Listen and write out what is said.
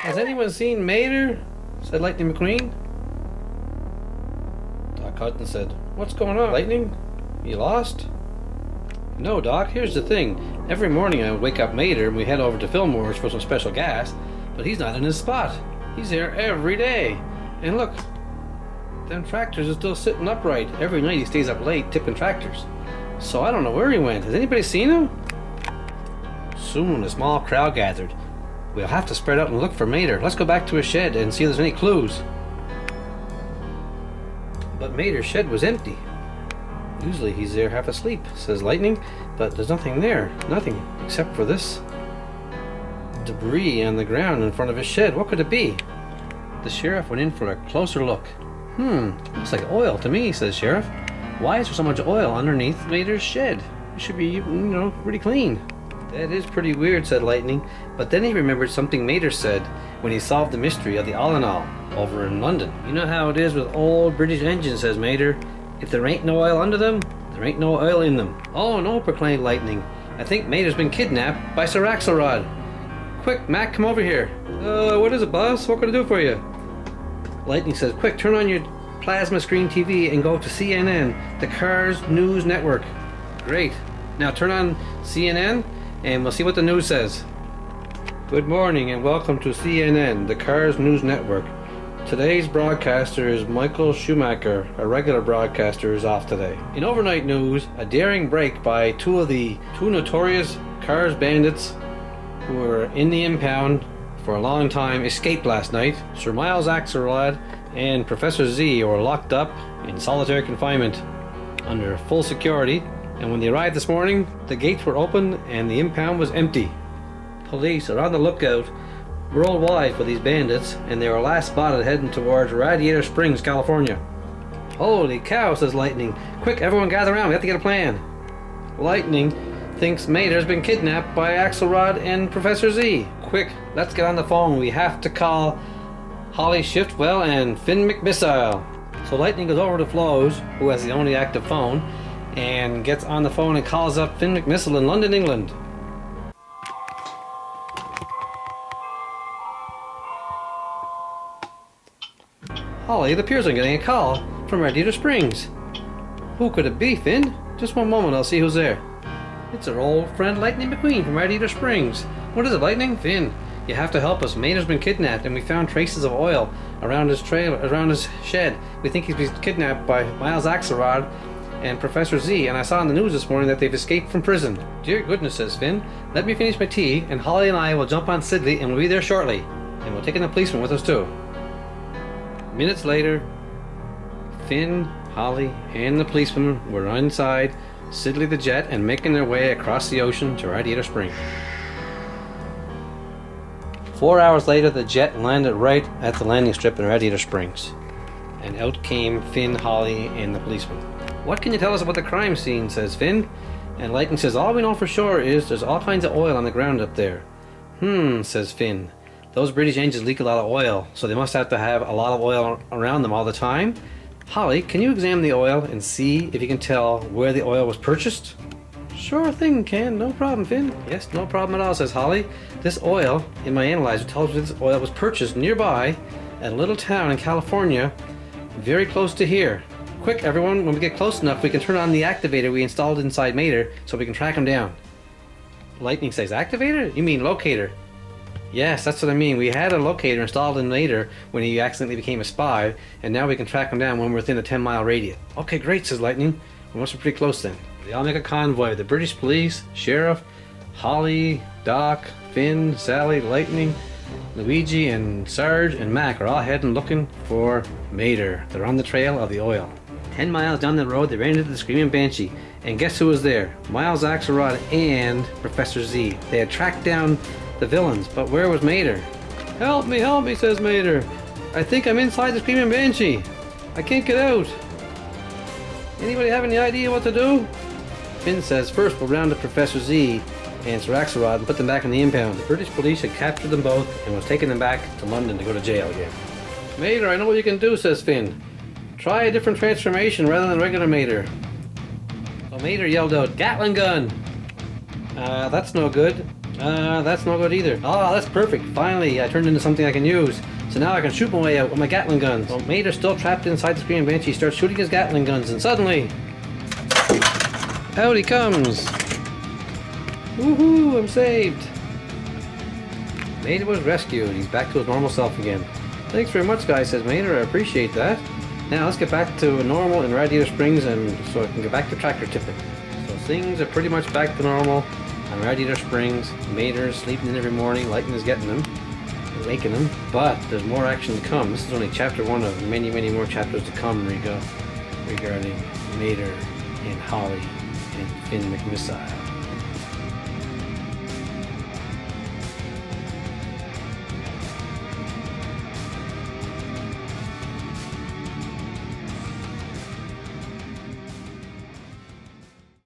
Has anyone seen Mater? Said Lightning McQueen. Doc Hudson said, "What's going on, Lightning? You lost?" "No, Doc, here's the thing. Every morning I would wake up Mater and we head over to Fillmore's for some special gas, but he's not in his spot. He's here every day. And look, them tractors are still sitting upright. Every night he stays up late tipping tractors. So I don't know where he went. Has anybody seen him?" Soon a small crowd gathered. "We'll have to spread out and look for Mater. Let's go back to his shed and see if there's any clues." But Mater's shed was empty. "Usually he's there half asleep," says Lightning, "but there's nothing there. Nothing except for this debris on the ground in front of his shed. What could it be?" The sheriff went in for a closer look. Looks like oil to me," says Sheriff. "Why is there so much oil underneath Mater's shed? It should be, pretty clean." "That is pretty weird," said Lightning, but then he remembered something Mater said when he solved the mystery of the all in all over in London. "You know how it is with old British engines," says Mater. "If there ain't no oil under them, there ain't no oil in them." "Oh no," proclaimed Lightning. "I think Mater's been kidnapped by Sir Axelrod. Quick, Mac, come over here." What is it, boss? What can I do for you?" Lightning says, "Quick, turn on your plasma screen TV and go to CNN, the Cars News Network." "Great. Now turn on CNN and we'll see what the news says." "Good morning and welcome to CNN, the Cars News Network. Today's broadcaster is Michael Schumacher. A regular broadcaster is off today. In overnight news, a daring break by two notorious Cars bandits who were in the impound for a long time escaped last night. Sir Miles Axelrod and Professor Z were locked up in solitary confinement under full security, and when they arrived this morning, the gates were open and the impound was empty. Police are on the lookout worldwide for these bandits, and they were last spotted heading towards Radiator Springs, California." "Holy cow," says Lightning. "Quick, everyone gather around, we have to get a plan." Lightning thinks Mater's been kidnapped by Axelrod and Professor Z. "Quick, let's get on the phone. We have to call Holly Shiftwell and Finn McMissile." So Lightning goes over to Flo's, who has the only active phone, and gets on the phone and calls up Finn McMissile in London, England. "Holly, it appears I'm getting a call from Radiator Springs." "Who could it be, Finn?" "Just one moment, I'll see who's there." "It's our old friend Lightning McQueen from Radiator Springs." "What is it, Lightning?" "Finn, you have to help us. Mater's been kidnapped and we found traces of oil around his shed. We think he's been kidnapped by Miles Axelrod and Professor Z, and I saw on the news this morning that they've escaped from prison." "Dear goodness," says Finn. "Let me finish my tea and Holly and I will jump on Sidley and we'll be there shortly. And we'll take in the policeman with us too." Minutes later, Finn, Holly, and the policeman were inside Sidley the jet and making their way across the ocean to Radiator Springs. 4 hours later, the jet landed right at the landing strip in Radiator Springs. And out came Finn, Holly, and the policeman. "What can you tell us about the crime scene?" says Finn. And Lightning says, "All we know for sure is there's all kinds of oil on the ground up there." Says Finn. "Those British engines leak a lot of oil, so they must have to have a lot of oil around them all the time. Holly, can you examine the oil and see if you can tell where the oil was purchased?" "Sure thing, Ken. No problem, Finn." "Yes, no problem at all," says Holly. "This oil in my analyzer tells me this oil was purchased nearby at a little town in California, very close to here. Quick, everyone, when we get close enough, we can turn on the activator we installed inside Mater so we can track him down." Lightning says, "Activator? You mean locator?" "Yes, that's what I mean. We had a locator installed in Mater when he accidentally became a spy, and now we can track him down when we're within a 10-mile radius." "Okay, great," says Lightning. "We must be pretty close then." They all make a convoy of the British police, Sheriff, Holly, Doc, Finn, Sally, Lightning, Luigi, and Sarge, and Mac are all heading looking for Mater. They're on the trail of the oil. 10 miles down the road, they ran into the Screaming Banshee, and guess who was there? Miles Axelrod and Professor Z. They had tracked down the villains, but where was Mater? Help me," says Mater. "I think I'm inside the Screaming Banshee. I can't get out. Anybody have any idea what to do?" Finn says, "First we'll round up Professor Z and Sir Axelrod and put them back in the impound." The British police had captured them both and was taking them back to London to go to jail again. "Mater, I know what you can do," says Finn. "Try a different transformation rather than regular Mater." So Mater yelled out, "Gatling gun!" That's no good. That's no good either. Oh, that's perfect. Finally, I turned into something I can use. So now I can shoot my way out with my Gatling guns. Well, Mater's still trapped inside the Screaming Banshee. He starts shooting his Gatling guns, and suddenly... out he comes! Woohoo! I'm saved! Mater was rescued. He's back to his normal self again. Thanks very much, guys, says Mater. I appreciate that. Now let's get back to normal in Radiator Springs, and so I can get back to tractor tipping. So things are pretty much back to normal on Radiator Springs. Mater's sleeping in every morning. Lightning is getting him, waking him. But there's more action to come. This is only chapter 1 of many, many more chapters to come regarding Mater and Holly and Finn McMissile.